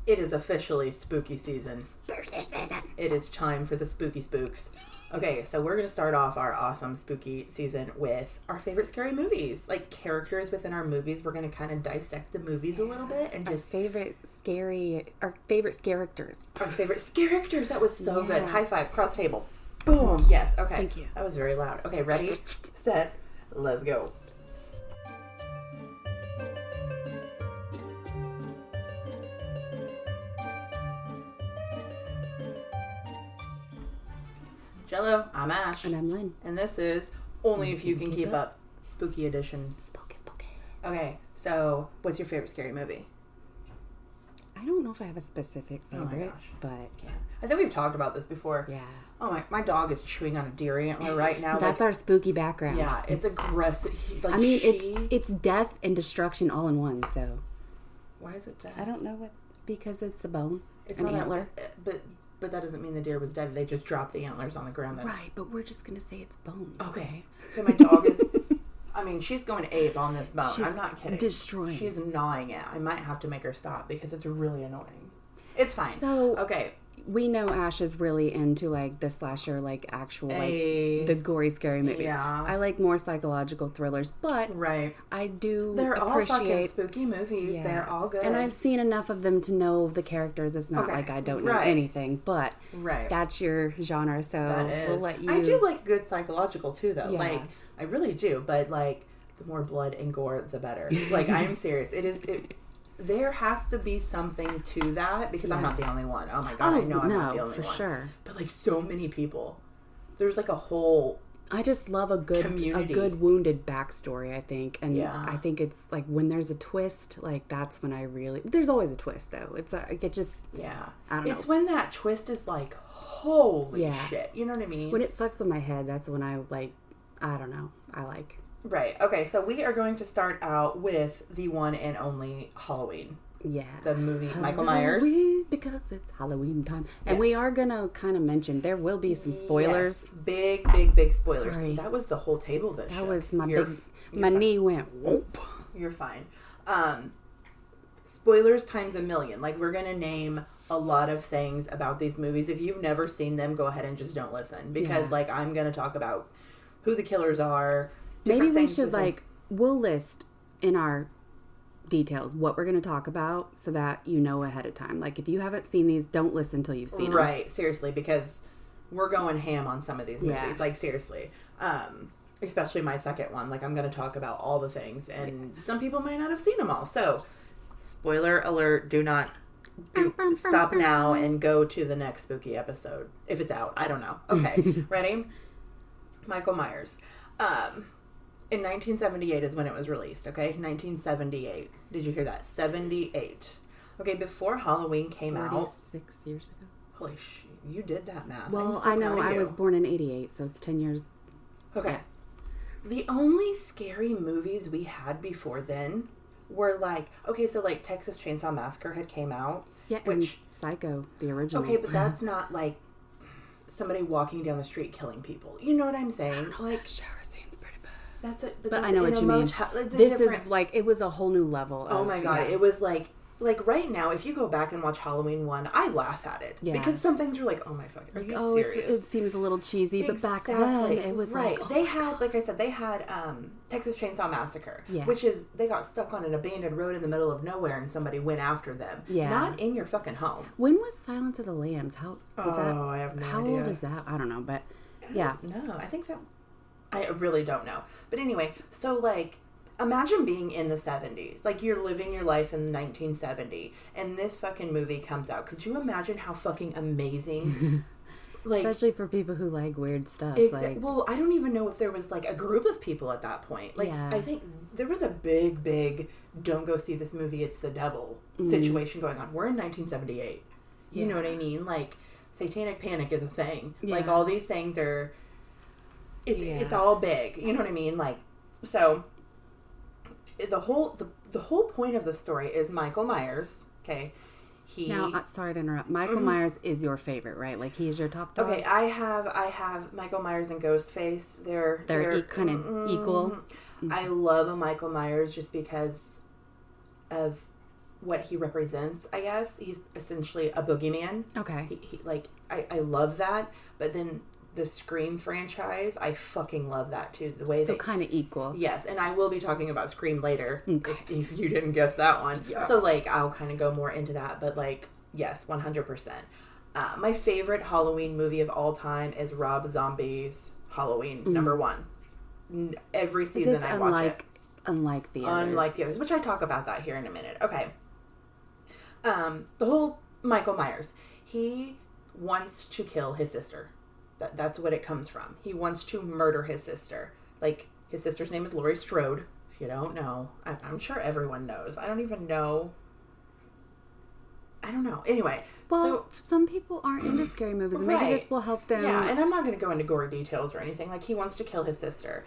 It is officially spooky season. Spooky season. It is time for the spooky spooks. Okay, so we're going to start off our awesome spooky season with our favorite scary movies. Like, characters within our movies. We're going to kind of dissect the movies a little bit and just... Our favorite characters. Our favorite characters. That was so good. High five. Cross table. Boom. Yes. Okay. Thank you. That was very loud. Okay, ready, set, let's go. Jello, I'm Ash. And I'm Lynn. And this is Only If You Can Keep Up. Spooky edition. Spooky. Okay, so what's your favorite scary movie? I don't know if I have a specific favorite, Oh my gosh. but... Yeah. I think we've talked about this before. Yeah. Oh my dog is chewing on a deer antler right now. That's our spooky background. Yeah, it's aggressive. Like, I mean, it's death and destruction all in one, so... Why is it dead? I don't know what... Because it's a bone, It's an not antler. But that doesn't mean the deer was dead. They just dropped the antlers on the ground. Then. Right, but we're just going to say it's bones. Okay. So my dog is... I mean, she's going ape on this bone. She's I'm not kidding. destroying. She's gnawing it. I might have to make her stop because it's really annoying. It's fine. So... Okay. We know Ash is really into, like, the slasher, like, actual, like, the gory, scary movies. Yeah. I like more psychological thrillers, but Right. I do They're all fucking appreciate... spooky movies. Yeah. They're all good. And I've seen enough of them to know the characters. It's not like I don't know anything, but that's your genre, so That is. we'll let you... I do like good psychological, too, though. Yeah. Like, I really do, but, like, the more blood and gore, the better. Like, I am serious. There has to be something to that because I'm not the only one. Oh my god, I know I'm not the only one. for sure. But like so many people, there's like a whole. I just love a good wounded backstory. I think, and I think it's like when there's a twist, like that's when I really. There's always a twist though. I don't know. It's when that twist is like, holy shit. You know what I mean? When it fucks with my head, that's when I like. I don't know. I like. Right. Okay, so we are going to start out with the one and only Halloween. Yeah. The movie Michael Myers. Because it's Halloween time. And we are going to kind of mention, there will be some spoilers. Yes. Big spoilers. Sorry. That was the whole table that shook. Was my knee went whoop. You're fine. Spoilers times a million. Like, we're going to name a lot of things about these movies. If you've never seen them, go ahead and just don't listen. Because, like, I'm going to talk about who the killers are. Maybe we should, we'll list in our details what we're going to talk about so that you know ahead of time. Like, if you haven't seen these, don't listen until you've seen them. Right, seriously, because we're going ham on some of these movies. Yeah. Like, seriously. Especially my second one. Like, I'm going to talk about all the things, and some people might not have seen them all. So, spoiler alert, do not stop now and go to the next spooky episode. If it's out, I don't know. Okay, ready? Michael Myers. In 1978 is when it was released, okay? 1978. Did you hear that? 78. Okay, before Halloween came out... 46 years ago. Holy shit, you did that math. Well, I know I was born in 88, so it's 10 years. Okay. The only scary movies we had before then were like... Okay, so like Texas Chainsaw Massacre had came out. Yeah, and Psycho, the original. Okay, but that's not like somebody walking down the street killing people. You know what I'm saying? I don't know, like... Shower scene's pretty bad. That's it. But I know what you mean. This is like, it was a whole new level. Oh my god. Yeah. It was like right now, if you go back and watch Halloween 1, I laugh at it. Yeah. Because some things were like, oh my fucking, are you serious? It seems a little cheesy, but back then it was right. Like, they had, like I said, they had Texas Chainsaw Massacre, which is, they got stuck on an abandoned road in the middle of nowhere and somebody went after them. Yeah. Not in your fucking home. When was Silence of the Lambs? I have no idea. How old is that? I don't know, but yeah. No, I think that... I really don't know. But anyway, so, like, imagine being in the 70s. Like, you're living your life in 1970, and this fucking movie comes out. Could you imagine how fucking amazing... like, especially for people who like weird stuff. Well, I don't even know if there was, like, a group of people at that point. Like, I think there was a big, don't go see this movie, it's the devil situation going on. We're in 1978. You know what I mean? Like, satanic panic is a thing. Yeah. Like, all these things are... It's all big. You know what I mean? Like, so the whole point of the story is Michael Myers. Okay, Now, sorry to interrupt. Michael Myers is your favorite, right? Like, he's your top dog. Okay, I have Michael Myers and Ghostface. They're kind of equal. I love a Michael Myers just because of what he represents, I guess. He's essentially a boogeyman. Okay. He like, I love that. But then the Scream franchise, I fucking love that too. The way so kind of equal. Yes, and I will be talking about Scream later, okay. if you didn't guess that one. Yeah. So, like, I'll kind of go more into that. But, like, yes, 100%. My favorite Halloween movie of all time is Rob Zombie's Halloween, number 1. Every season I watch it. Unlike the others. Unlike the others, which I talk about that here in a minute. Okay. The whole Michael Myers, he wants to kill his sister. That's what it comes from. He wants to murder his sister. Like, his sister's name is Laurie Strode. If you don't know, I'm sure everyone knows. I don't even know. I don't know. Anyway. Well, so, some people aren't into scary movies. Maybe right. this will help them. Yeah, and I'm not going to go into gory details or anything. Like, he wants to kill his sister.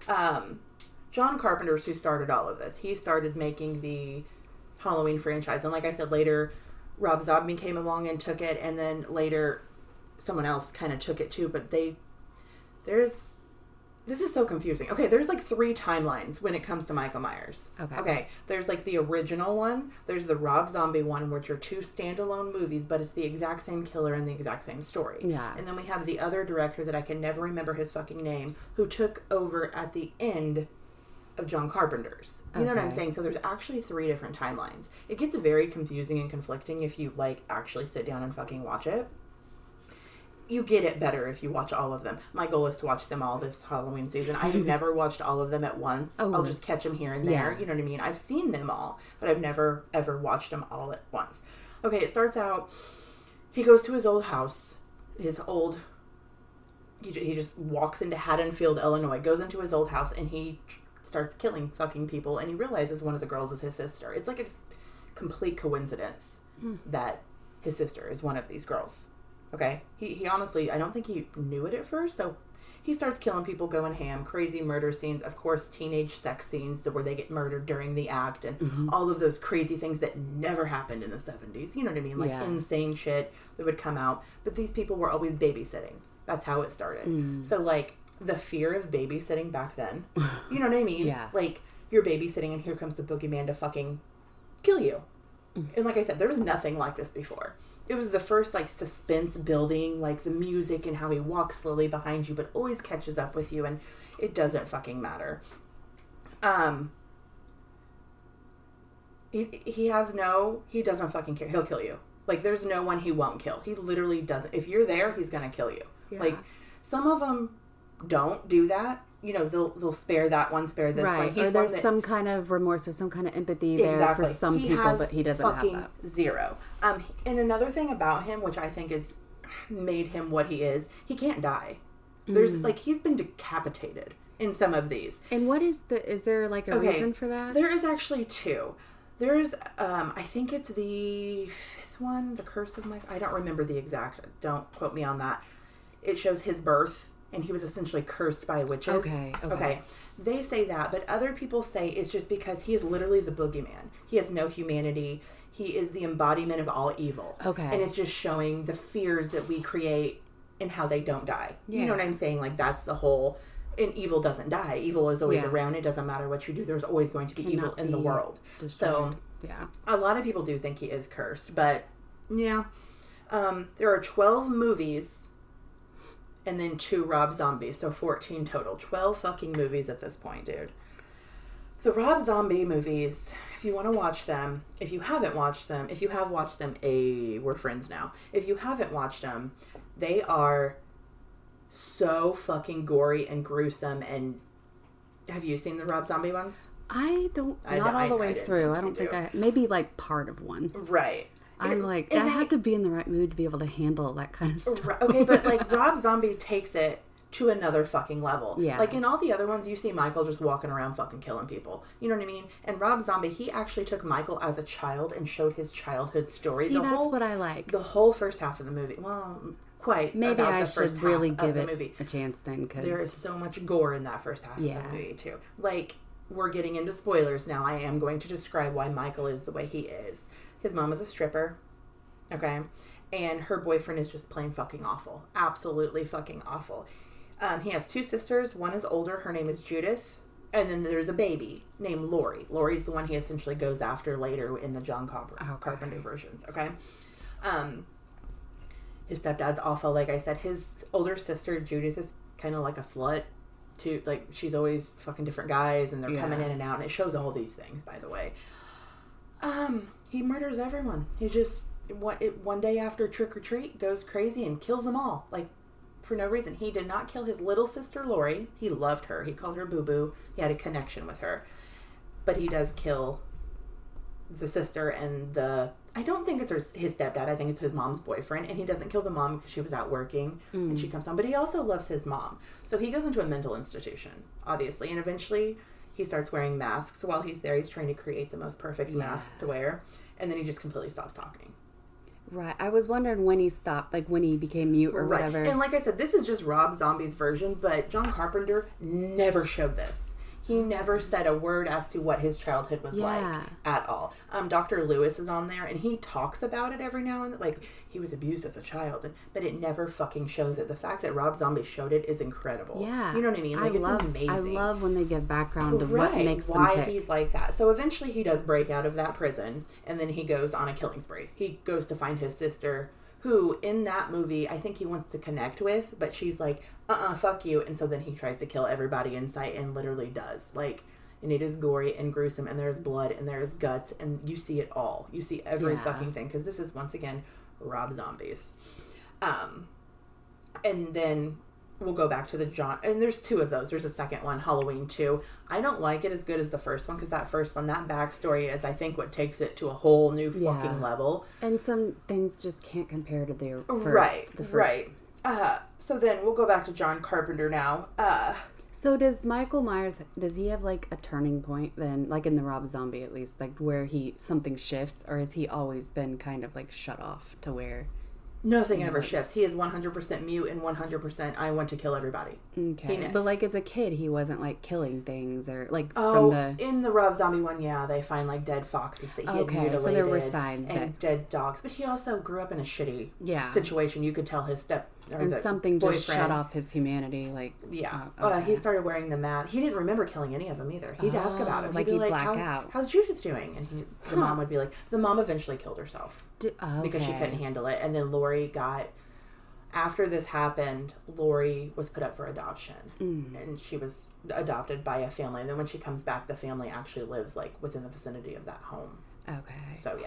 John Carpenter's who started all of this. He started making the Halloween franchise. And like I said, later, Rob Zombie came along and took it. And then later, someone else kind of took it too. But this is so confusing. Okay, there's like 3 timelines when it comes to Michael Myers. Okay, there's like the original one. There's the Rob Zombie one, which are 2 standalone movies, but it's the exact same killer and the exact same story. Yeah. And then we have the other director that I can never remember his fucking name, who took over at the end of John Carpenter's. You know what I'm saying? So there's actually 3 different timelines. It gets very confusing and conflicting if you like actually sit down and fucking watch it. You get it better if you watch all of them. My goal is to watch them all this Halloween season. I've never watched all of them at once. Oh. I'll just catch them here and there. Yeah. You know what I mean? I've seen them all, but I've never, ever watched them all at once. Okay, it starts out, he goes to his old house, he just walks into Haddonfield, Illinois, goes into his old house, and he starts killing fucking people, and he realizes one of the girls is his sister. It's like a complete coincidence that his sister is one of these girls. Okay? He honestly, I don't think he knew it at first, so he starts killing people, going ham, crazy murder scenes, of course, teenage sex scenes where they get murdered during the act, and all of those crazy things that never happened in the 70s. You know what I mean? Like, insane shit that would come out. But these people were always babysitting. That's how it started. So, like, the fear of babysitting back then, you know what I mean? Yeah. Like, you're babysitting, and here comes the boogeyman to fucking kill you. And like I said, there was nothing like this before. It was the first, like, suspense building, like, the music and how he walks slowly behind you, but always catches up with you, and it doesn't fucking matter. He doesn't fucking care. He'll kill you. Like, there's no one he won't kill. He literally doesn't. If you're there, he's gonna kill you. Yeah. Like, some of them don't do that. You know, they'll spare that one, spare this one. Or there's some kind of remorse or some kind of empathy there for some people, but he doesn't have that. Zero. And another thing about him, which I think has made him what he is, he can't die. There's like, he's been decapitated in some of these. And what is there like a reason for that? There is actually 2. There's, I think it's the 5th one, The Curse of Michael. I don't remember the exact, don't quote me on that. It shows his birth. And he was essentially cursed by witches. Okay. They say that, but other people say it's just because he is literally the boogeyman. He has no humanity. He is the embodiment of all evil. Okay. And it's just showing the fears that we create and how they don't die. Yeah. You know what I'm saying? Like, that's the whole... And evil doesn't die. Evil is always around. It doesn't matter what you do. There's always going to be evil in the world. Destroyed. So, a lot of people do think he is cursed. But, yeah. There are 12 movies... And then 2 Rob Zombies, so 14 total. 12 fucking movies at this point, dude. The Rob Zombie movies, if you want to watch them, if you haven't watched them, if you have watched them, we're friends now. If you haven't watched them, they are so fucking gory and gruesome. And have you seen the Rob Zombie ones? Not all the way through. I don't think maybe like part of one. Right. I'm like, I have to be in the right mood to be able to handle that kind of stuff. Okay, but like Rob Zombie takes it to another fucking level. Yeah. Like in all the other ones, you see Michael just walking around fucking killing people. You know what I mean? And Rob Zombie, he actually took Michael as a child and showed his childhood story. See, that's what I like. The whole first half of the movie. Well, quite. Maybe I should really give it a chance then. Cause... There is so much gore in that first half of the movie too. Like, we're getting into spoilers now. I am going to describe why Michael is the way he is. His mom is a stripper. Okay, and her boyfriend is just plain fucking awful. Absolutely fucking awful. He has 2 sisters. One is older. Her name is Judith. And then there's a baby named Lori. Lori's the one he essentially goes after later in the John Carpenter versions, okay? His stepdad's awful, like I said. His older sister, Judith, is kind of like a slut, too. Like, she's always fucking different guys, and they're coming in and out, and it shows all these things, by the way. He murders everyone. He just, one day after trick-or-treat, goes crazy and kills them all, like, for no reason. He did not kill his little sister, Lori. He loved her. He called her Boo-Boo. He had a connection with her. But he does kill the sister and I don't think it's his stepdad. I think it's his mom's boyfriend. And he doesn't kill the mom because she was out working. And she comes home. But he also loves his mom. So he goes into a mental institution, obviously. And eventually he starts wearing masks. While he's there, he's trying to create the most perfect masks to wear. And then he just completely stops talking. Right. I was wondering when he stopped, like when he became mute or whatever. And like I said, this is just Rob Zombie's version, but John Carpenter never showed this. He never said a word as to what his childhood was like at all. Dr. Lewis is on there, and he talks about it every now and then. Like, he was abused as a child, but it never fucking shows it. The fact that Rob Zombie showed it is incredible. Yeah. You know what I mean? Like, it's amazing. I love when they give background to what makes them tick. Why he's like that. So eventually he does break out of that prison, and then he goes on a killing spree. He goes to find his sister, who in that movie I think he wants to connect with, but she's like, fuck you. And so then he tries to kill everybody in sight, and literally does. Like, and it is gory and gruesome, and there's blood and there's guts, and you see it all. You see every fucking thing, because this is once again Rob Zombies. And then we'll go back to the John, and there's two of those. There's a second one, Halloween 2. I don't like it as good as the first one, because that first one, that backstory is, I think, what takes it to a whole new fucking level. And some things just can't compare to the first. Right. So then we'll go back to John Carpenter now. So does Michael Myers, does he have like a turning point then, like in the Rob Zombie at least, like where something shifts, or has he always been kind of like shut off to where... Nothing ever shifts. He is 100% mute and 100% I want to kill everybody. Okay. But like as a kid, he wasn't like killing things or like in the Rob Zombie one, they find like dead foxes that he had mutilated. So there were signs and dead dogs. But he also grew up in a shitty situation. You could tell his something just shut off his humanity. Like he started wearing the mask. He didn't remember killing any of them either. He'd ask about it. He'd be like, how's Judith doing? And the mom would be like, the mom eventually killed herself. Because she couldn't handle it. And then Lori after this happened, Lori was put up for adoption. And she was adopted by a family. And then when she comes back, the family actually lives like within the vicinity of that home. Okay. So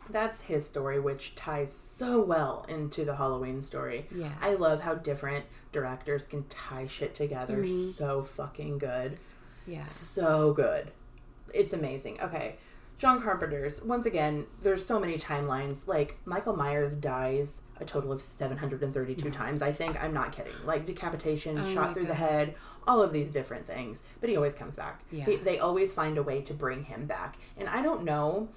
that's his story, which ties so well into the Halloween story. Yeah. I love how different directors can tie shit together so fucking good. Yeah. So good. It's amazing. Okay. John Carpenter's, once again, there's so many timelines. Like, Michael Myers dies a total of 732 times, I think. I'm not kidding. Like, decapitation, shot through the head, all of these different things. But he always comes back. Yeah. They always find a way to bring him back. And I don't know.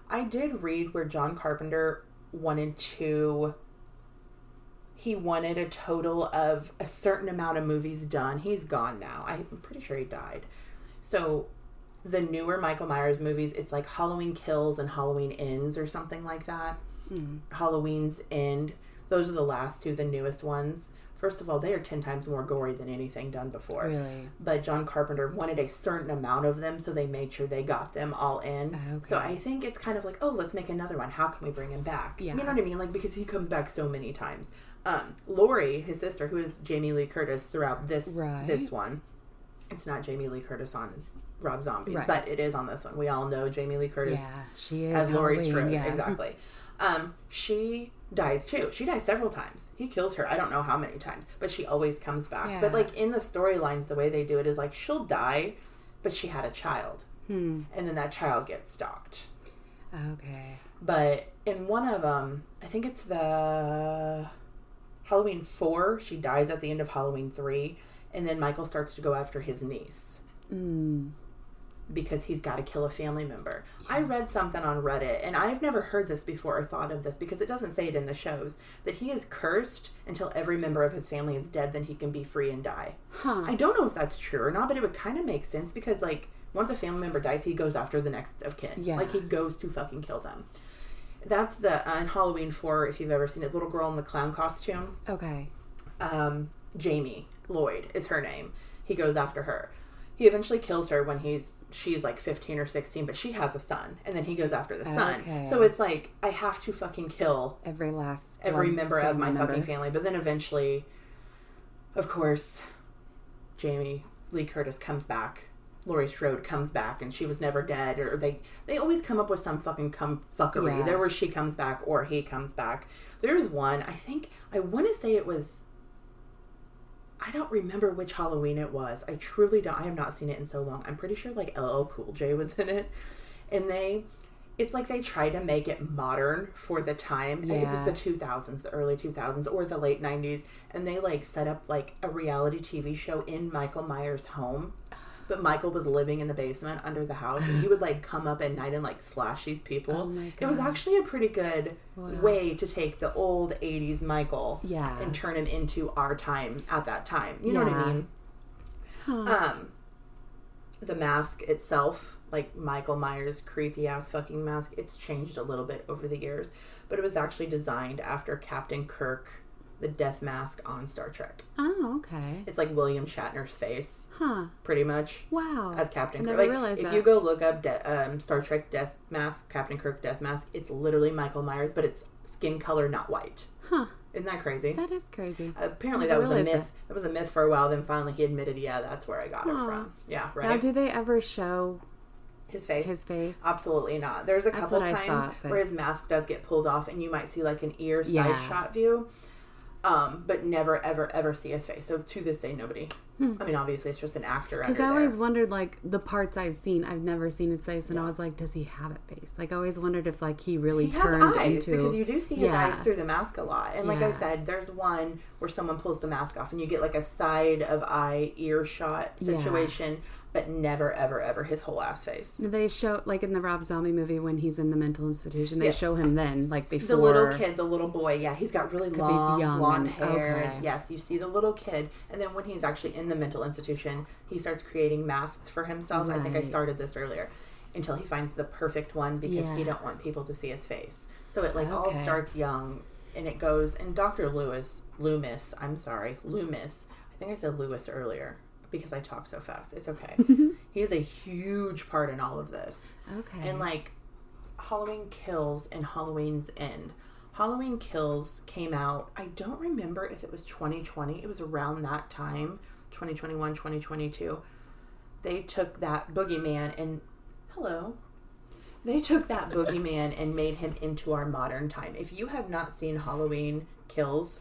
I did read where John Carpenter wanted a total of a certain amount of movies done. He's gone now. I'm pretty sure he died. So... the newer Michael Myers movies, it's like Halloween Kills and Halloween Ends or something like that. Halloween's End. Those are the last two, the newest ones. First of all, they are 10 times more gory than anything done before. Really? But John Carpenter wanted a certain amount of them, so they made sure they got them all in. Okay. So I think it's kind of like, let's make another one. How can we bring him back? Yeah. You know what I mean? Like, because he comes back so many times. Lori, his sister, who is Jamie Lee Curtis throughout this one. It's not Jamie Lee Curtis on Rob Zombies, but it is on this one. We all know Jamie Lee Curtis she is as Laurie Strode. Yeah. Exactly. She dies too. She dies several times. He kills her. I don't know how many times, but she always comes back. Yeah. But like in the storylines, the way they do it is like she'll die, but she had a child. And then that child gets stalked. Okay. But in one of them, I think it's the Halloween 4, she dies at the end of Halloween 3, and then Michael starts to go after his niece. Because he's got to kill a family member. Yeah. I read something on Reddit, and I've never heard this before or thought of this because it doesn't say it in the shows, that he is cursed until every member of his family is dead, then he can be free and die. I don't know if that's true or not, but it would kind of make sense because, like, once a family member dies, he goes after the next of kin. Yeah. Like, he goes to fucking kill them. That's the, on Halloween 4, if you've ever seen it, little girl in the clown costume. Okay. Jamie Lloyd is her name. He goes after her. He eventually kills her when she's like 15 or 16, but she has a son, and then he goes after the son. So it's like, I have to fucking kill every member of my fucking family. But then eventually, of course, Jamie Lee Curtis comes back. Laurie Strode comes back, and she was never dead. Or they always come up with some fucking fuckery. Yeah. There where she comes back or he comes back. There's one, I want to say it was, I don't remember which Halloween it was. I truly don't. I have not seen it in so long. I'm pretty sure like LL Cool J was in it. And it's like they try to make it modern for the time. Yeah. It was the 2000s, the early 2000s or the late 90s. And they like set up like a reality TV show in Michael Myers' home. But Michael was living in the basement under the house, and he would like come up at night and like slash these people. Oh my God. It was actually a pretty good way to take the old 80s Michael and turn him into our time at that time. You know what I mean? Huh. The mask itself, like Michael Myers' creepy ass fucking mask, it's changed a little bit over the years, but it was actually designed after Captain Kirk, the death mask on Star Trek. Oh, okay. It's like William Shatner's face. Huh. Pretty much. Wow. As Captain Kirk. I never realized that. If you go look up Star Trek death mask, Captain Kirk death mask, it's literally Michael Myers, but it's skin color, not white. Huh. Isn't that crazy? That is crazy. Apparently that was a myth. That was a myth for a while, then finally he admitted, yeah, that's where I got it from. Yeah, right. Now, do they ever show his face? His face? Absolutely not. There's a couple times where his mask does get pulled off, and you might see like an ear side shot view. But never, ever, ever see his face. So to this day, nobody. I mean, obviously, it's just an actor. Because I always wondered, like, the parts I've seen, I've never seen his face, and I was like, does he have a face? Like, I always wondered if, like, he really turned has eyes, into... because you do see his eyes through the mask a lot. And like I said, there's one where someone pulls the mask off, and you get, like, a side of eye ear shot situation, but never, ever, ever his whole ass face. They show, like, in the Rob Zombie movie, when he's in the mental institution, they show him then, like, before... The little kid, the little boy, he's got really long, blonde hair. Okay. Yes, you see the little kid, and then when he's actually in the mental institution, he starts creating masks for himself. Right. I think I started this earlier. Until he finds the perfect one, because he don't want people to see his face. So it all starts young, and it goes, and Dr. Loomis, I think I said Lewis earlier, because I talk so fast. It's okay. He has a huge part in all of this. Okay. And like Halloween Kills and Halloween's End. Halloween Kills came out, I don't remember if it was 2020. It was around that time, 2021, 2022. They took that boogeyman and made him into our modern time. If you have not seen Halloween Kills,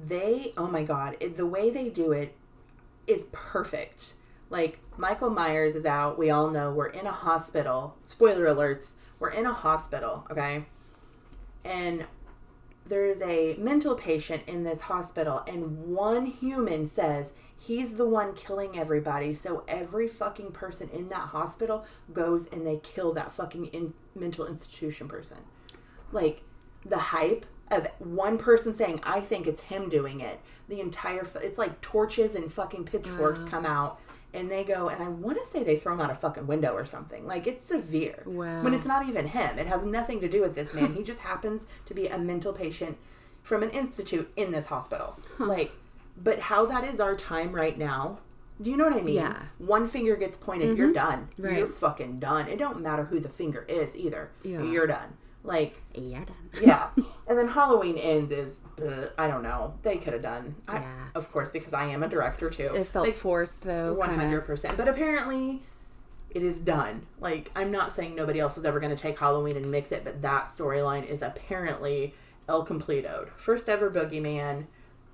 oh my God, the way they do it is perfect. Like, Michael Myers is out. We all know we're in a hospital. Spoiler alerts. We're in a hospital, okay? And there's a mental patient in this hospital, and one human says he's the one killing everybody. So every fucking person in that hospital goes and they kill that fucking mental institution person. Like, the hype of one person saying, I think it's him doing it. The entire, it's like torches and fucking pitchforks come out, and they go, and I want to say they throw him out a fucking window or something. Like, it's severe. Wow. When it's not even him. It has nothing to do with this man. He just happens to be a mental patient from an institute in this hospital. Like, but how that is our time right now. Do you know what I mean? Yeah. One finger gets pointed, you're done. Right. You're fucking done. It don't matter who the finger is either. Yeah. You're done. Like, you're done. Yeah. And then Halloween Ends is, I don't know. They could have done. Of course, because I am a director too. It felt forced though. 100%. But apparently, it is done. Like, I'm not saying nobody else is ever going to take Halloween and mix it, but that storyline is apparently el completoed. First ever boogeyman,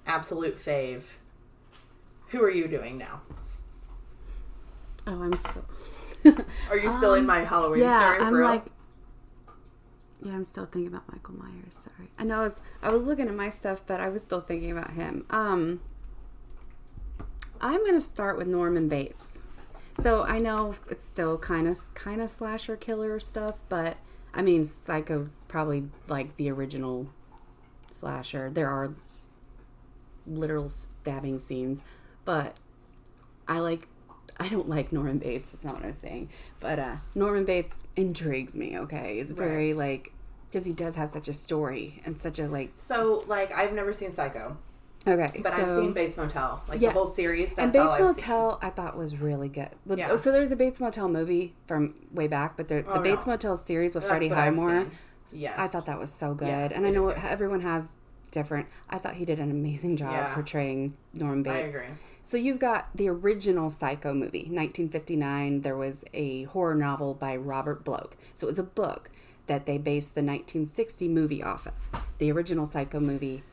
absolute fave. Who are you doing now? Oh, I'm still... Are you still in my Halloween story for real? Yeah, I'm still thinking about Michael Myers. Sorry. I know I was looking at my stuff, but I was still thinking about him. I'm going to start with Norman Bates. So I know it's still kind of slasher killer stuff, but I mean, Psycho's probably like the original slasher. There are literal stabbing scenes, but I don't like Norman Bates. That's not what I was saying. But Norman Bates intrigues me, okay? It's very, like, because he does have such a story and such a, like... So, like, I've never seen Psycho. Okay, But I've seen Bates Motel, like yeah. the whole series. That's and Bates all I've Motel, I thought was really good. Yeah. So there's a Bates Motel movie from way back, but the Bates Motel series with Freddie Highmore. Yes, I thought that was so good, Yeah, and I know everyone has different. I thought he did an amazing job portraying Norman Bates. I agree. So you've got the original Psycho movie, 1959. There was a horror novel by Robert Bloch. So it was a book that they based the 1960 movie off of. The original Psycho movie.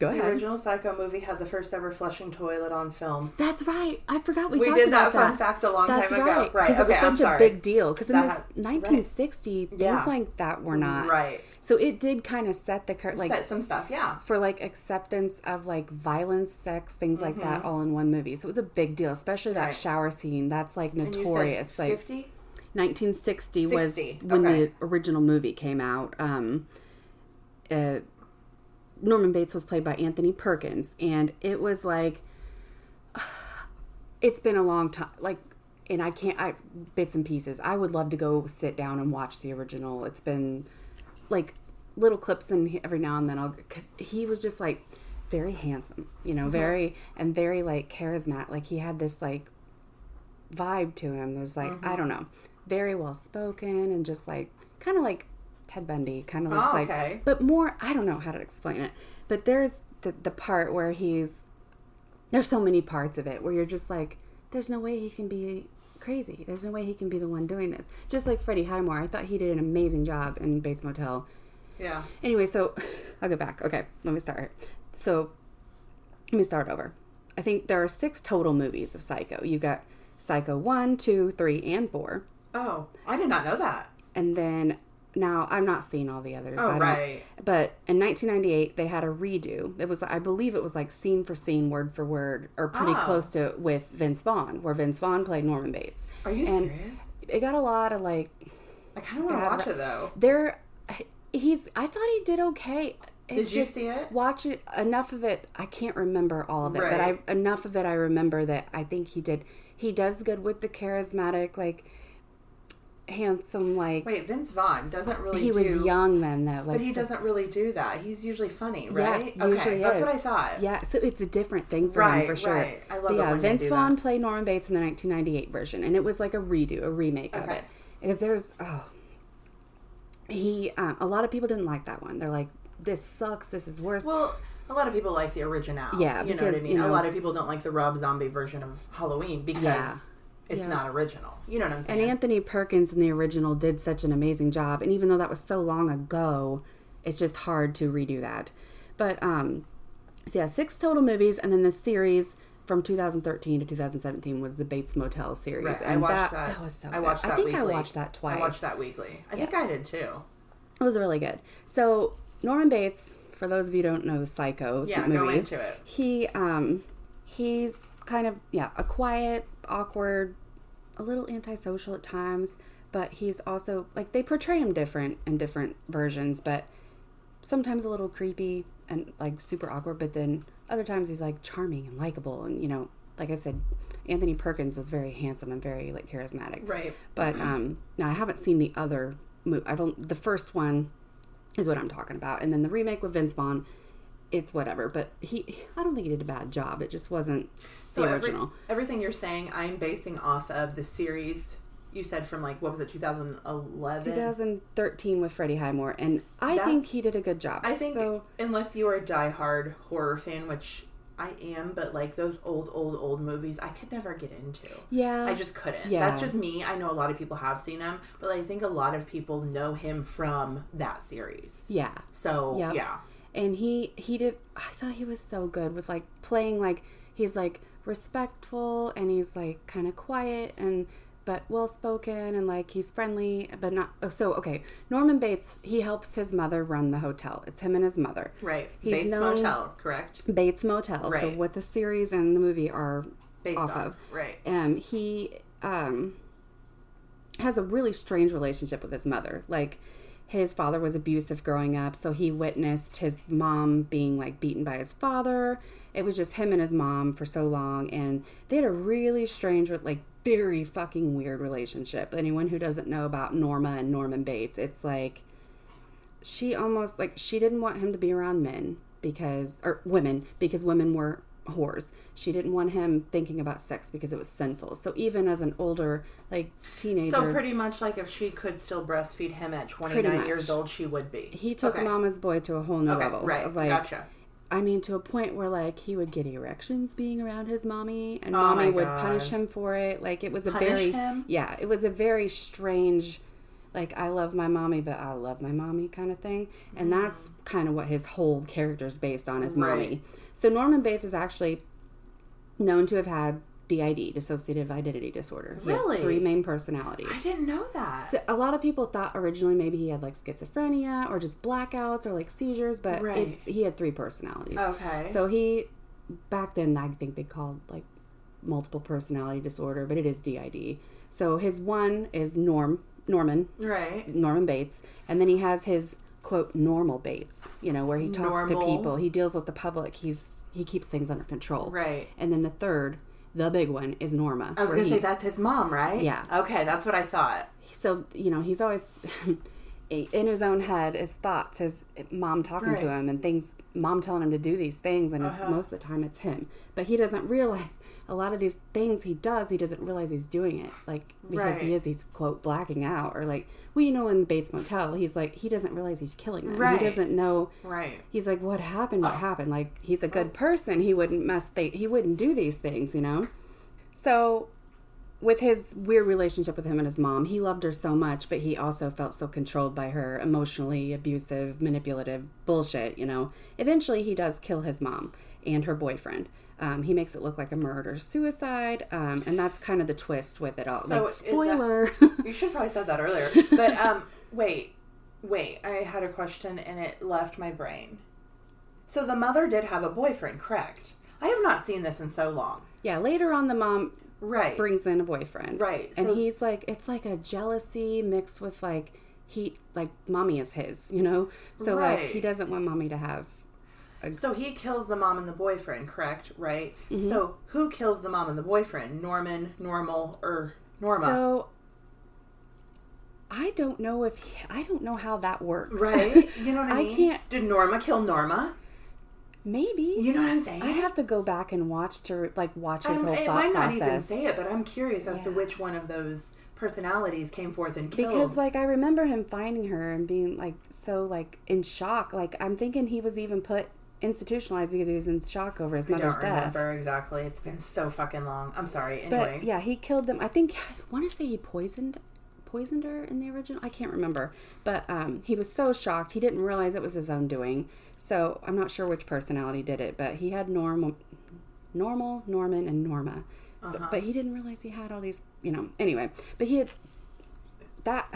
Go ahead. The original Psycho movie had the first ever flushing toilet on film. That's right. I forgot we talked about that. We did that fun fact a long time ago. Right. Because it was such a big deal. Because in this 1960, things like that were not. Right. So it did kind of set the set some stuff, for like acceptance of like violence, sex, things like that, all in one movie. So it was a big deal, especially that shower scene. That's like notorious. And you said 50? 1960 was when the original movie came out. Norman Bates was played by Anthony Perkins, and it was like, it's been a long time. Like, and bits and pieces. I would love to go sit down and watch the original. It's been like little clips and every now and then because he was just like very handsome, very like charismatic. Like he had this like vibe to him. There's like, I don't know, very well spoken and just like kind of like Ted Bundy, kind of like, but more, I don't know how to explain it, but there's the part where there's so many parts of it where you're just like, there's no way he can be crazy. There's no way he can be the one doing this. Just like Freddie Highmore, I thought he did an amazing job in Bates Motel. Yeah. Anyway, so I'll go back. Okay, let me start. So let me start over. I think there are 6 total movies of Psycho. You've got Psycho 1, 2, 3, and 4. Oh, I did not know that. And then now I'm not seeing all the others. Oh, right. But in 1998, they had a redo. It was, I believe, it was like scene for scene, word for word, or pretty close to with Vince Vaughn, where Vince Vaughn played Norman Bates. Are you serious? It got a lot of like. I kind of want to watch it though. I thought he did okay. Did you see it? Watch it. Enough of it. I can't remember all of it, right. but enough of it I remember that I think he did. He does good with the charismatic, like handsome, like. Wait, Vince Vaughn doesn't really. He was young then, though. But he doesn't really do that. He's usually funny, right? Yeah, usually that's what I thought. Yeah, so it's a different thing for him for sure. Right. I love it when Vince you do Vaughn that. played Norman Bates in the 1998 version, and it was like a remake of it. Because there's a lot of people didn't like that one. They're like, this sucks. This is worse. Well, a lot of people like the original. Yeah, you know what I mean. A lot of people don't like the Rob Zombie version of Halloween because it's not original. You know what I'm saying? And Anthony Perkins in the original did such an amazing job. And even though that was so long ago, it's just hard to redo that. But so yeah, 6 total movies, and then the series from 2013 to 2017 was the Bates Motel series. Right. And I watched that. That was so good. I watched that I think weekly. I watched that twice. I watched that weekly. I think I did too. It was really good. So Norman Bates, for those of you who don't know the Psychos movies, go into it. He's kind of a quiet, awkward, a little antisocial at times, but he's also like they portray him different in different versions, but sometimes a little creepy and like super awkward, but then other times he's like charming and likable, and like I said, Anthony Perkins was very handsome and very like charismatic. Right. But now I haven't seen the other movie. The first one is what I'm talking about, and then the remake with Vince Vaughn, it's whatever. But I don't think he did a bad job. It just wasn't the original. Everything you're saying, I'm basing off of the series you said from like, what was it, 2011? 2013 with Freddie Highmore, and I think he did a good job. I think unless you are a diehard horror fan, which I am, but like those old movies, I could never get into. Yeah. I just couldn't. Yeah. That's just me. I know a lot of people have seen him, but I think a lot of people know him from that series. Yeah. So, yeah. And he did, I thought he was so good with like playing like, he's like respectful and he's like kind of quiet but well-spoken and like he's friendly, but not, Norman Bates, he helps his mother run the hotel. It's him and his mother. Right. Bates Motel, correct? Bates Motel. Right. So what the series and the movie are based off of. Right. He has a really strange relationship with his mother. Like, his father was abusive growing up, so he witnessed his mom being like beaten by his father. It was just him and his mom for so long, and they had a really strange, like, very fucking weird relationship. Anyone who doesn't know about Norma and Norman Bates, it's like she almost like she didn't want him to be around men women were whores. She didn't want him thinking about sex because it was sinful. So even as an older, like, teenager... So pretty much like if she could still breastfeed him at 29 years old, she would be. He took Mama's boy to a whole new level. Right, of, like, gotcha. I mean, to a point where, like, he would get erections being around his mommy, and mommy would punish him for it. Like, it was it was a very strange, like, I love my mommy, but I love my mommy kind of thing. And that's kind of what his whole character's based on, is mommy. So Norman Bates is actually known to have had DID, dissociative identity disorder. He had 3 main personalities. I didn't know that. So a lot of people thought originally maybe he had, like, schizophrenia or just blackouts or, like, seizures, but he had 3 personalities. Okay. So back then I think they called, like, multiple personality disorder, but it is DID. So his one is Norman. Right. Norman Bates. And then he has his, quote, normal Bates, where he talks to people. He deals with the public. He keeps things under control. Right. And then the third... the big one is Norma. I was going to say, that's his mom, right? Yeah. Okay, that's what I thought. So, he's always in his own head, his thoughts, his mom talking to him and things, mom telling him to do these things, and it's most of the time it's him. But he doesn't realize a lot of these things he does, he doesn't realize he's doing it. Like, because he's, quote, blacking out. Or, like, well, in Bates Motel, he's like, he doesn't realize he's killing them. Right. He doesn't know. Right. He's like, what happened? What happened? Like, he's a good person. He wouldn't do these things, So, with his weird relationship with him and his mom, he loved her so much, but he also felt so controlled by her, emotionally abusive, manipulative bullshit, Eventually, he does kill his mom and her boyfriend. He makes it look like a murder-suicide, and that's kind of the twist with it all. So like, spoiler. You should probably said that earlier. But, wait, I had a question and it left my brain. So the mother did have a boyfriend, correct? I have not seen this in so long. Yeah, later on the mom brings in a boyfriend. Right. And so, he's like, it's like a jealousy mixed with, like, mommy is his, So, like, he doesn't want mommy to have... So he kills the mom and the boyfriend, correct? Right? Mm-hmm. So who kills the mom and the boyfriend? Norman, Normal, or Norma? So I don't know how that works. Right? You know what I mean? I can't... Did Norma kill Norma? Maybe. You know what I'm saying? I'd have to go back and watch his whole thought process. It might not even say it, but I'm curious as to which one of those personalities came forth and killed. Because, like, I remember him finding her and being, like, so, like, in shock. Like, I'm thinking he was even institutionalized because he was in shock over his mother's death. I don't remember exactly. It's been so fucking long. I'm sorry. Anyway. But, yeah, he killed them. I want to say he poisoned her in the original. I can't remember. But he was so shocked. He didn't realize it was his own doing. So I'm not sure which personality did it. But he had Norman, and Norma. So, but he didn't realize he had all these, Anyway. But he had... That...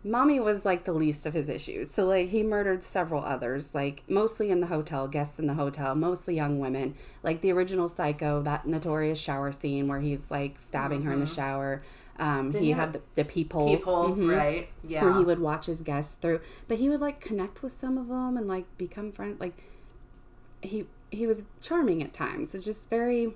Mommy was, like, the least of his issues. So, like, he murdered several others, like, mostly in the hotel, guests in the hotel, mostly young women. Like, the original Psycho, that notorious shower scene where he's, like, stabbing her in the shower. He had the peephole, right? Yeah. Where he would watch his guests through. But he would, like, connect with some of them and, like, become friends. Like, he was charming at times. It's just very,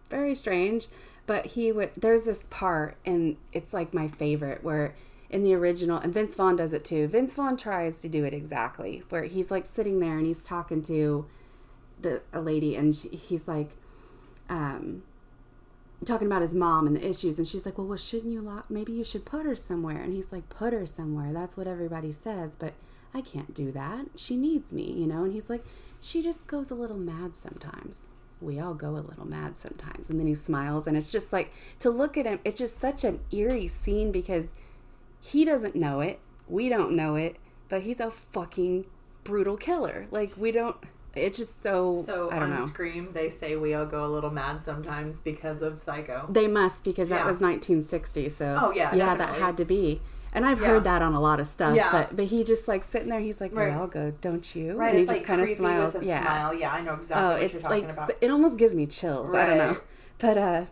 very strange. But there's this part, and it's, like, my favorite, where... in the original, and Vince Vaughn does it too. Vince Vaughn tries to do it exactly, where he's like sitting there and he's talking to a lady, and he's like, talking about his mom and the issues, and she's like, well, shouldn't you maybe you should put her somewhere? And he's like, put her somewhere. That's what everybody says, but I can't do that. She needs me, And he's like, she just goes a little mad sometimes. We all go a little mad sometimes. And then he smiles, and it's just like, to look at him, it's just such an eerie scene because he doesn't know it. We don't know it. But he's a fucking brutal killer. Like, we don't... It's just so I don't know. Scream, they say we all go a little mad sometimes because of Psycho. They must, because that was 1960. So, oh, yeah, yeah, definitely. That had to be. And I've heard that on a lot of stuff. Yeah. But he just, like, sitting there, he's like, we all go, don't you? Right, and he just kind of smiles. With a smile. Yeah, I know exactly what you're talking about. It almost gives me chills. Right. I don't know. But,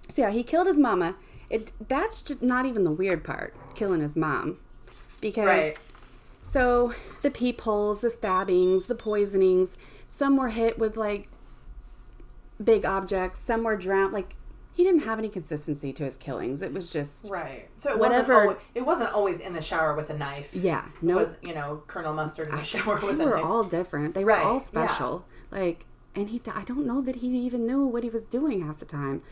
so yeah, he killed his mama. That's just not even the weird part, killing his mom. Because, so, the peepholes, the stabbings, the poisonings, some were hit with, like, big objects, some were drowned. Like, he didn't have any consistency to his killings. It was just right. So it wasn't always in the shower with a knife. Yeah, no, it was Colonel Mustard in the shower with a knife. They were all different. They were all special. Yeah. Like, and I don't know that he even knew what he was doing half the time.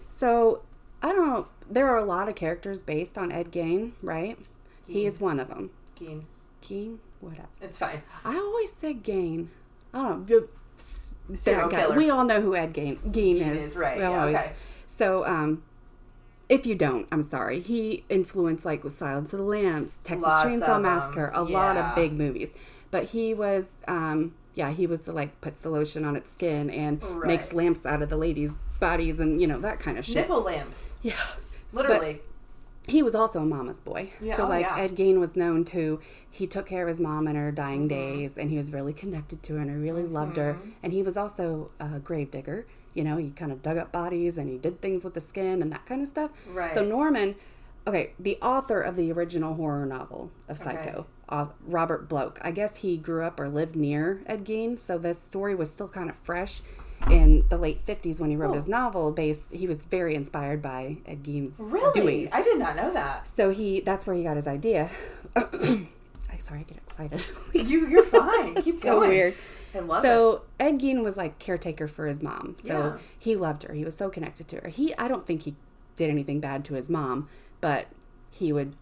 So I don't know. There are a lot of characters based on Ed Gein, right? He is one of them. Gein? What else? It's fine. I always said Gein. I don't know. Serial killer. We all know who Ed Gein is. Right. Yeah, okay. So, if you don't, I'm sorry. He influenced like with Silence of the Lambs, Texas Chainsaw Massacre, a lot of big movies. But he was, he was the, like, puts the lotion on its skin and makes lamps out of the ladies' bodies and, that kind of shit. Nipple lamps. Yeah. Literally. But he was also a mama's boy. Yeah, so, Ed Gein was known to, he took care of his mom in her dying days, and he was really connected to her, and he really loved her. And he was also a grave digger. He kind of dug up bodies, and he did things with the skin and that kind of stuff. Right. So, Norman, the author of the original horror novel of Psycho, Robert Bloch, I guess he grew up or lived near Ed Gein, so this story was still kind of fresh. In the late 50s when he wrote his novel, he was very inspired by Ed Gein's doings. I did not know that. So that's where he got his idea. Sorry, I get excited. You're fine. Keep going. So weird. I love it. So Ed Gein was like caretaker for his mom. So he loved her. He was so connected to her. I don't think he did anything bad to his mom, but he would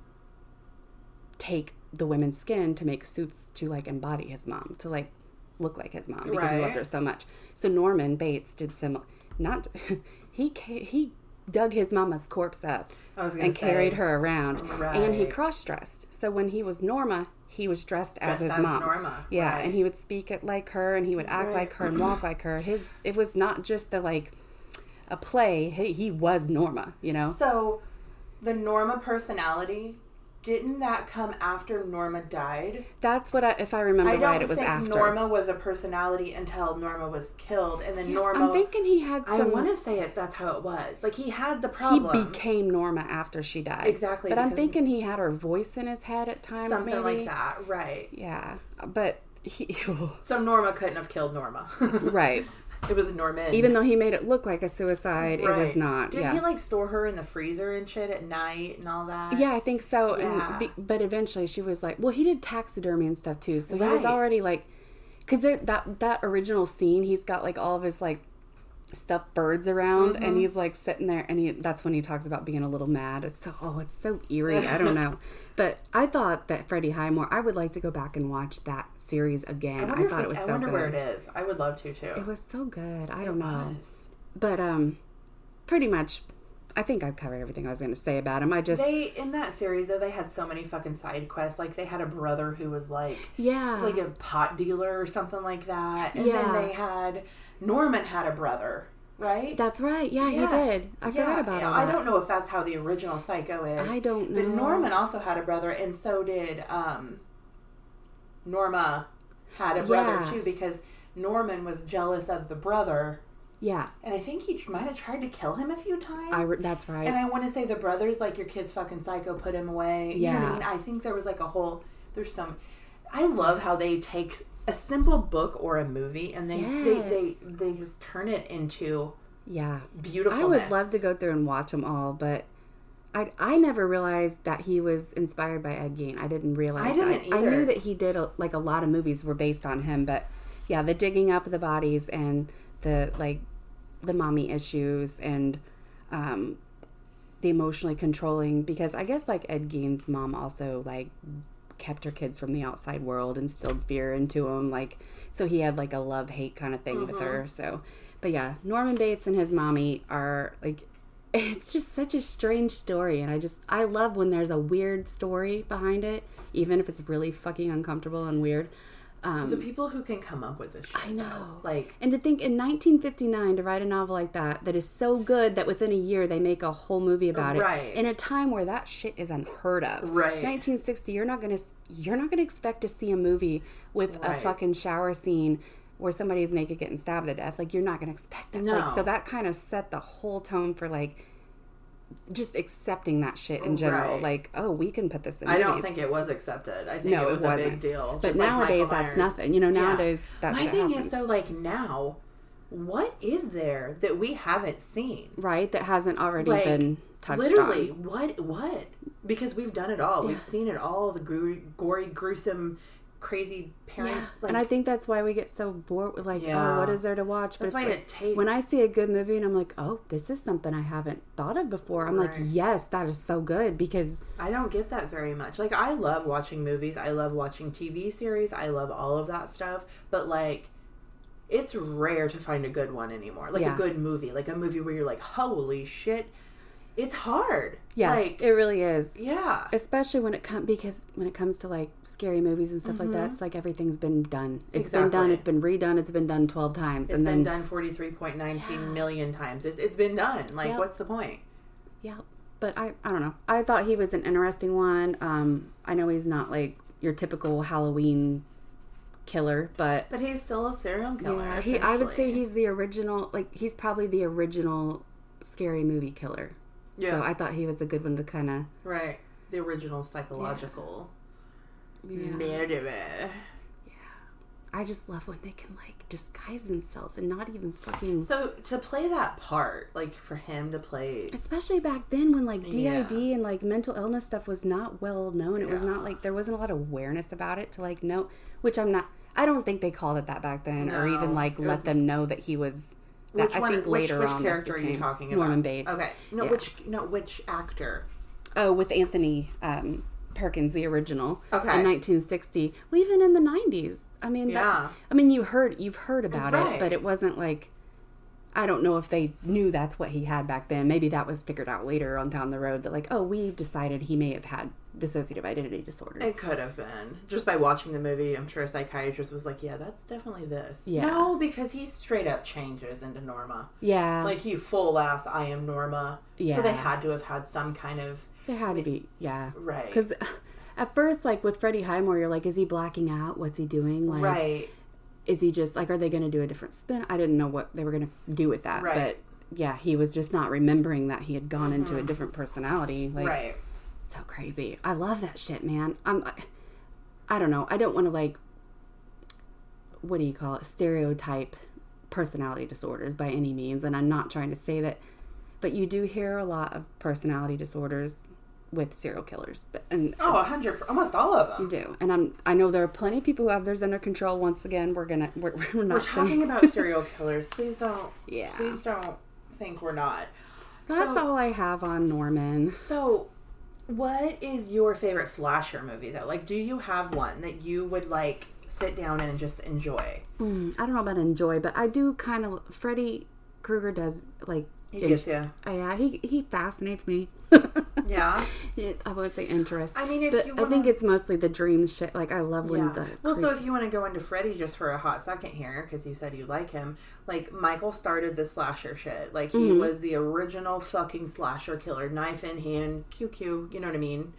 take the women's skin to make suits to like embody his mom, to like look like his mom because he loved her so much. So Norman Bates did he dug his mama's corpse up and carried her around, and he cross-dressed. So when he was Norma, he was dressed as his mom. Norma. Yeah, and he would speak it like her, and he would act like her and walk like her. It was not just a play. He was Norma, So the Norma personality, didn't that come after Norma died? That's what if I remember right, it was after. I don't think Norma was a personality until Norma was killed, and then Norma... I'm thinking he had some... I want to say that's how it was. Like, he had the problem. He became Norma after she died. Exactly. But I'm thinking he had her voice in his head at times, something like that, right. Yeah, but So Norma couldn't have killed Norma. Right. It was Norman. Even though he made it look like a suicide, it was not. Didn't he store her in the freezer and shit at night and all that? Yeah, I think so. Yeah. But eventually she was like, well, he did taxidermy and stuff too. So he was already because that original scene, he's got all of his stuffed birds around, and he's sitting there, and that's when he talks about being a little mad. It's so eerie. I don't know. But I thought that Freddie Highmore, I would like to go back and watch that series again. I thought it was so good. I wonder where it is. I would love to too. It was so good. I don't know. But pretty much, I think I've covered everything I was going to say about him. In that series though, they had so many fucking side quests. They had a brother who was like a pot dealer or something like that, and then Norman had a brother. Right? That's right. Yeah, he did. I forgot about all that. I don't know if that's how the original Psycho is. I don't know. But Norman also had a brother, and so did Norma had a brother too, because Norman was jealous of the brother. Yeah. And I think he might have tried to kill him a few times. That's right. And I want to say the brother's your kid's fucking psycho, put him away. You know what I mean? I think there was I love how they take a simple book or a movie, and they just turn it into beautifulness. I would love to go through and watch them all, but I never realized that he was inspired by Ed Gein. I didn't realize. I didn't either. I knew that he did a lot of movies were based on him, but the digging up the bodies and the mommy issues and the emotionally controlling, because I guess Ed Gein's mom also kept her kids from the outside world, instilled fear into them, so he had a love-hate kind of thing with her. So, but yeah, Norman Bates and his mommy are it's just such a strange story, and I love when there's a weird story behind it, even if it's really fucking uncomfortable and weird. The people who can come up with this shit. I know. And to think in 1959 to write a novel like that is so good that within a year they make a whole movie about it. In a time where that shit is unheard of. 1960, you're not gonna expect to see a movie with a fucking shower scene where somebody's naked getting stabbed to death. You're not gonna expect that. No. So that kind of set the whole tone for just accepting that shit in general. We can put this in movies. I don't think it was accepted. I think it wasn't a big deal. But nowadays, that's nothing. Nowadays, that My shit thing happens. is, now, what is there that we haven't seen? Right, that hasn't already been touched literally, on. What? Because we've done it all. Yeah. We've seen it all. The gory, gruesome, crazy parents. Yeah. And I think that's why we get so bored with oh, what is there to watch? But that's why it takes... When I see a good movie and I'm like, oh, this is something I haven't thought of before. I'm like, yes, that is so good, because... I don't get that very much. Like, I love watching movies. I love watching TV series. I love all of that stuff. But, like, it's rare to find a good one anymore. Like, a good movie. Like, a movie where you're like, holy shit. It's hard. Yeah, like, it really is. Yeah. Especially when it comes to like scary movies and stuff like that, it's like everything's been done. It's been done, it's been redone, it's been done 12 times. It's been done 43.19 million times. It's been done. Like, what's the point? Yeah. But I don't know. I thought he was an interesting one. I know he's not like your typical Halloween killer, but he's still a serial killer. Yeah, I would say he's the original, like he's probably the original scary movie killer. Yeah. So I thought he was a good one to kind of... Right. The original psychological murderer. Yeah. I just love when they can, like, disguise himself and not even fucking... So, to play that part, like, for him to play... Especially back then when, like, DID and, like, mental illness stuff was not well known. It was not, like, there wasn't a lot of awareness about it to, like, know... Which I'm not... I don't think they called it that back then, or even, like, let them know that he was... Which character are you talking about? Norman Bates. Okay. Which actor? Oh, with Anthony Perkins, the original. Okay. In 1960. Well, even in the 90s. I mean, you've heard about it, but it wasn't like, I don't know if they knew that's what he had back then. Maybe that was figured out later on down the road that, like, oh, we've decided he may have had dissociative identity disorder. It could have been. Just by watching the movie, I'm sure a psychiatrist was like, yeah, that's definitely this. Yeah. No, because he straight up changes into Norma. Yeah. Like, he full ass, I am Norma. Yeah. So they had to have had some kind of... There had to be, yeah. Right. Because at first, like, with Freddie Highmore, you're like, is he blacking out? What's he doing? Like, right. Is he just, like, are they going to do a different spin? I didn't know what they were going to do with that. Right. But, yeah, he was just not remembering that he had gone into a different personality. Like, right. So crazy. I love that shit, man. I don't know. I don't want to, like, what do you call it? Stereotype personality disorders by any means. And I'm not trying to say that, but you do hear a lot of personality disorders with serial killers. And 100, almost all of them. You do. And I know there are plenty of people who have theirs under control. Once again, we're not We're talking about serial killers. Please don't think we're not. That's all I have on Norman. So, what is your favorite slasher movie, though? Like, do you have one that you would, like, sit down and just enjoy? I don't know about enjoy, but I do kind of... Freddy Krueger does, like... He gets you. Yeah, he fascinates me. Yeah? I would say interest. I mean, I think it's mostly the dream shit. Like, I love when the... Well, so if you want to go into Freddy just for a hot second here, because you said you like him, like, Michael started the slasher shit. Like, he was the original fucking slasher killer. Knife in hand, QQ, you know what I mean?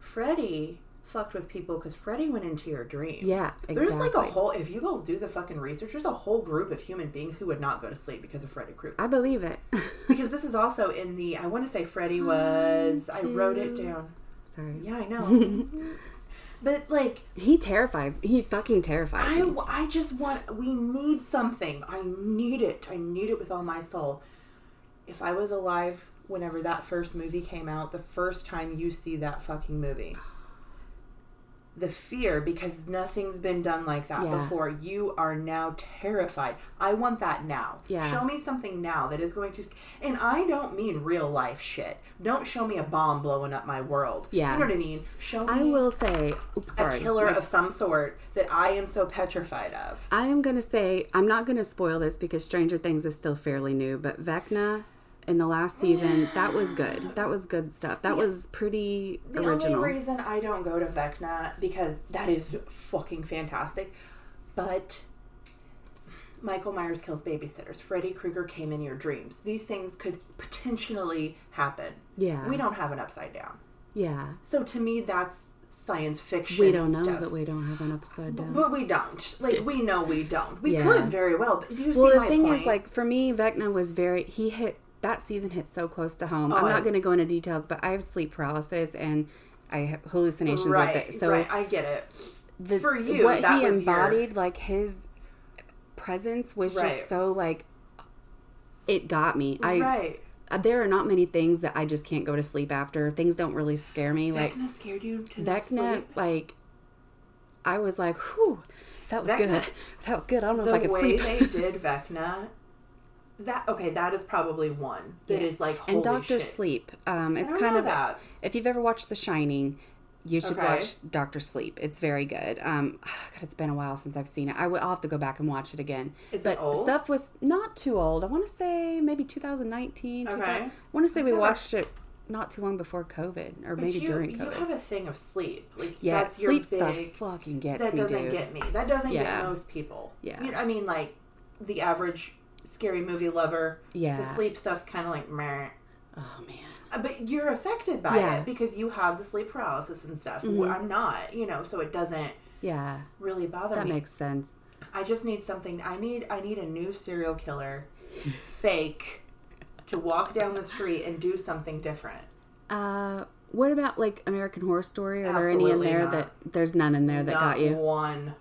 Freddy fucked with people because Freddy went into your dreams. Yeah, exactly. There's like a whole, if you go do the fucking research, there's a whole group of human beings who would not go to sleep because of Freddy Krueger. I believe it. Because this is also in the, I want to say Freddy was, I wrote it down. Sorry. Yeah, I know. But, like... He fucking terrifies me. I just want... We need something. I need it. I need it with all my soul. If I was alive whenever that first movie came out, the first time you see that fucking movie... The fear, because nothing's been done like that before. You are now terrified. I want that now. Yeah. Show me something now that is going to... And I don't mean real life shit. Don't show me a bomb blowing up my world. Yeah. You know what I mean? Show me... I will say... a killer of some sort that I am so petrified of. I am going to say... I'm not going to spoil this because Stranger Things is still fairly new, but Vecna... In the last season, that was good. That was good stuff. That was pretty original. The only reason I don't go to Vecna, because that is fucking fantastic, but Michael Myers kills babysitters. Freddy Krueger came in your dreams. These things could potentially happen. Yeah. We don't have an upside down. Yeah. So to me, that's science fiction. We don't know stuff. that we don't have an upside down. But we don't. Like, we know we don't. We could very well. But do you see my point? Well, the thing is, like, for me, Vecna was that season hit so close to home. I'm not going to go into details, but I have sleep paralysis and I have hallucinations with it. So I get it. For you, what that he was embodied, like his presence was Right. just so, like, it got me. Right. There are not many things that I just can't go to sleep after. Things don't really scare me. Vecna scared you to no Vecna, sleep? like, I was like, whew, that was good. That was good. I don't know if I could sleep. The way they did Vecna, that is probably one that is like, holy and Dr. shit. Sleep. It's I kind of that. If you've ever watched The Shining, you should Okay. watch Dr. Sleep. It's very good. God, it's been a while since I've seen it. I'll have to go back and watch it again. Is but it old? Stuff was not too old. I want to say maybe 2019. Okay. I want to say we watched it not too long before COVID, or maybe during COVID. You have a thing of sleep. Like, Yeah, that's your sleep big, stuff fucking gets that me, doesn't dude. get me. That doesn't Yeah. get most people. Yeah. You know, I mean, like, the average scary movie lover, Yeah. the sleep stuff's kind of like, meh. Oh, man. But you're affected by it because you have the sleep paralysis and stuff. Mm-hmm. I'm not, so it doesn't really bother me. That makes sense. I just need something. I need a new serial killer, fake, to walk down the street and do something different. What about, like, American Horror Story? Are there Absolutely any in there not. that there's none in there that Not got you? one.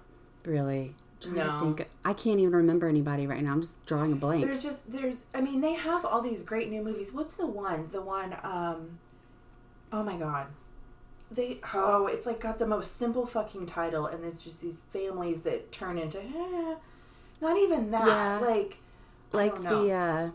Really? Trying to No. think. I can't even remember anybody right now. I'm just drawing a blank. They have all these great new movies. What's the one, oh my god. It's like got the most simple fucking title, and there's just these families that turn into, not even that. Yeah. Like Like I don't know. the,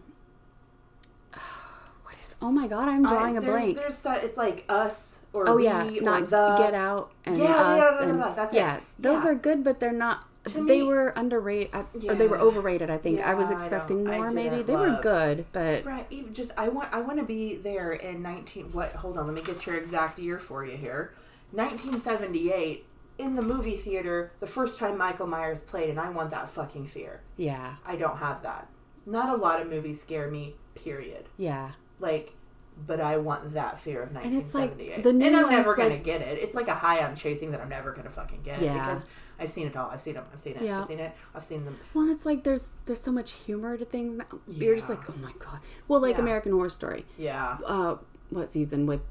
what is, oh my god, I'm drawing a blank. It's like Us, or Oh We, yeah, or not The. Get Out and Yeah, Us. yeah, and, that's yeah, it. those Yeah. are good, but they're not, To they me- were underrated, or they were Yeah. overrated, I think. I was Yeah, expecting I more, maybe. didn't They were love- good, but... Right, even just I want to be there in hold on, let me get your exact year for you here. 1978, in the movie theater, the first time Michael Myers played, and I want that fucking fear. Yeah. I don't have that. Not a lot of movies scare me, period. Yeah. Like, but I want that fear of 1978. And it's like, the new and I'm ones, never going to like- get it. It's like a high I'm chasing that I'm never going to fucking get. Yeah. Because I've seen it all. I've seen them. I've seen it. Yeah. I've seen it. I've seen them. Well, and it's like there's so much humor to things now. You're just Yeah. like, oh my god. Well, like Yeah. American Horror Story. Yeah. What season with...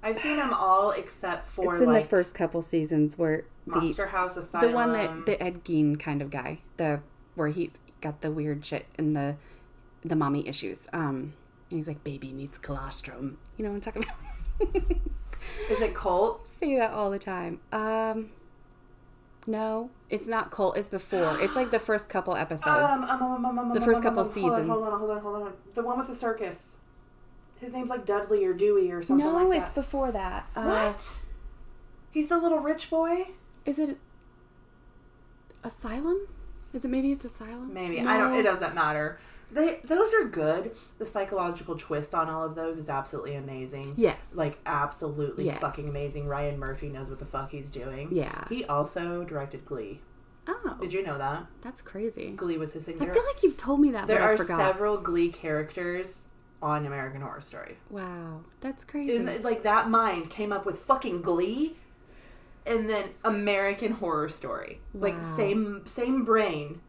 I've seen them all except for it's in like the first couple seasons where Monster House Asylum. the one that the Ed Gein kind of guy, where he's got the weird shit and the mommy issues. And he's like, baby needs colostrum. You know what I'm talking about? Is it Cult? Say that all the time. No, it's not Cult. It's before. It's like the first couple episodes. The first couple seasons. Hold on. The one with the circus. His name's like Dudley or Dewey or something like No, that. it's before that. What? He's the little rich boy? Is it Asylum? Maybe it's Asylum? Maybe. No. It doesn't matter. Those are good. The psychological twist on all of those is absolutely amazing. Yes. Like, absolutely Yes. fucking amazing. Ryan Murphy knows what the fuck he's doing. Yeah. He also directed Glee. Oh. Did you know that? That's crazy. Glee was his thing. I feel like you've told me that, There but I are forgot. several Glee characters on American Horror Story. Wow. That's crazy. Isn't it, like, that mind came up with fucking Glee and then American Horror Story. Like, Wow. same brain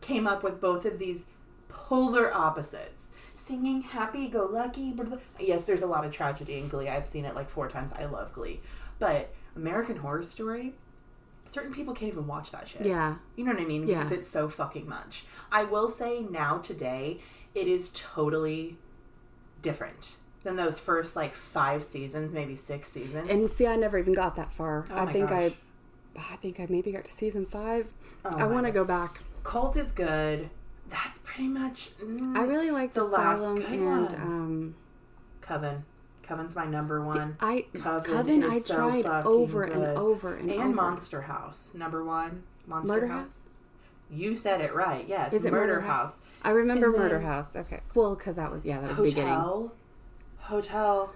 came up with both of these polar opposites. Singing happy-go-lucky. Blah, blah. Yes, there's a lot of tragedy in Glee. I've seen it like 4 times. I love Glee. But American Horror Story, certain people can't even watch that shit. Yeah. You know what I mean? Yeah. Because it's so fucking much. I will say now, today, it is totally different than those first, like, 5 seasons, maybe 6 seasons. And see, I never even got that far. Oh I my think gosh. I think I maybe got to season 5. Oh I want to go back. Cult is good. That's pretty much... I really like the last Asylum good and one. Coven. Coven's my number one. Coven is I so tried fucking over good. and over and over. Monster House, number 1. Monster Murder House. House? You said it right. Yes. Is it Murder House? I remember And then Murder House. Okay. Well, because that was the beginning. Hotel.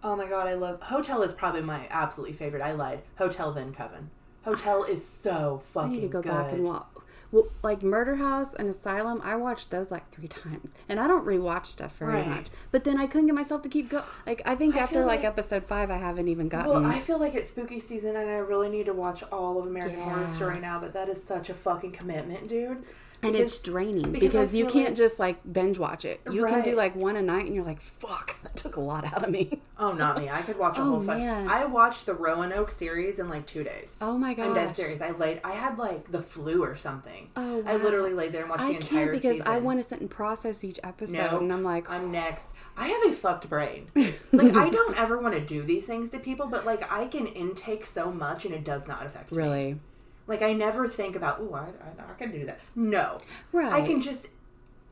Oh my god, I love... Hotel is probably my absolutely favorite. I lied. Hotel, then Coven. Hotel is so I fucking need to go good. back and watch. Well, like Murder House and Asylum, I watched those like 3 times, and I don't rewatch stuff very much. But then I couldn't get myself to keep going. Like I think after like episode 5, I haven't even gotten. Well, I feel like it's spooky season, and I really need to watch all of American Horror Story now. But that is such a fucking commitment, dude. And it's draining because you can't just like binge watch it. You can do like one a night and you're like, fuck, that took a lot out of me. Oh, not me. I could watch a whole I watched the Roanoke series in like 2 days. Oh my gosh. I'm dead serious. I had like the flu or something. Oh, wow. I literally laid there and watched the entire season. Because I want to sit and process each episode and I'm like, I'm next. I have a fucked brain. Like, I don't ever want to do these things to people, but like I can intake so much and it does not affect me. Really? Like, I never think about, ooh, I can do that. No. Right. I can just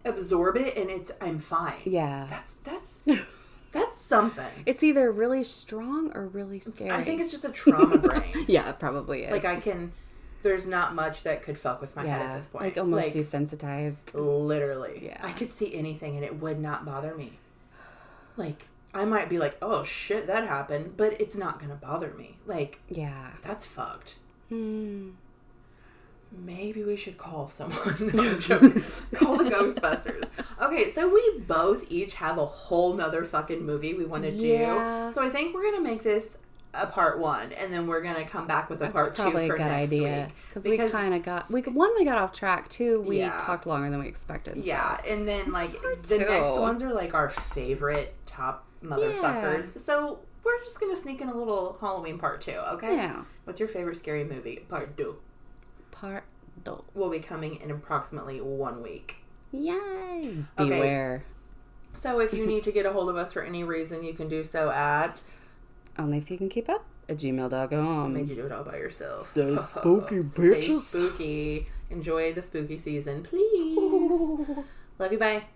absorb it and I'm fine. Yeah. That's something. It's either really strong or really scary. I think it's just a trauma brain. Yeah, it probably is. Like, there's not much that could fuck with my head at this point. Like, almost desensitized. Literally. Yeah. I could see anything and it would not bother me. Like, I might be like, oh, shit, that happened. But it's not going to bother me. Like, yeah. That's fucked. Maybe we should call someone. No, I'm joking. Call the Ghostbusters. Okay, so we both each have a whole nother fucking movie we want to do. So I think we're going to make this a part 1, and then we're going to come back with a part 2 for next week. Probably a good idea. Because we kind of got... we got off track, too. We talked longer than we expected. Yeah, and then, like, the next ones are, like, our favorite top motherfuckers. Yeah. So we're just going to sneak in a little Halloween part 2, okay? Yeah. What's your favorite scary movie? Part 2. Part 2 will be coming in approximately 1 week. Yay! Beware. So if you need to get a hold of us for any reason, you can do so at onlyifyoucankeepup@gmail.com. I made you do it all by yourself. Stay spooky, bitches. Stay spooky. Enjoy the spooky season, please. Love you, bye.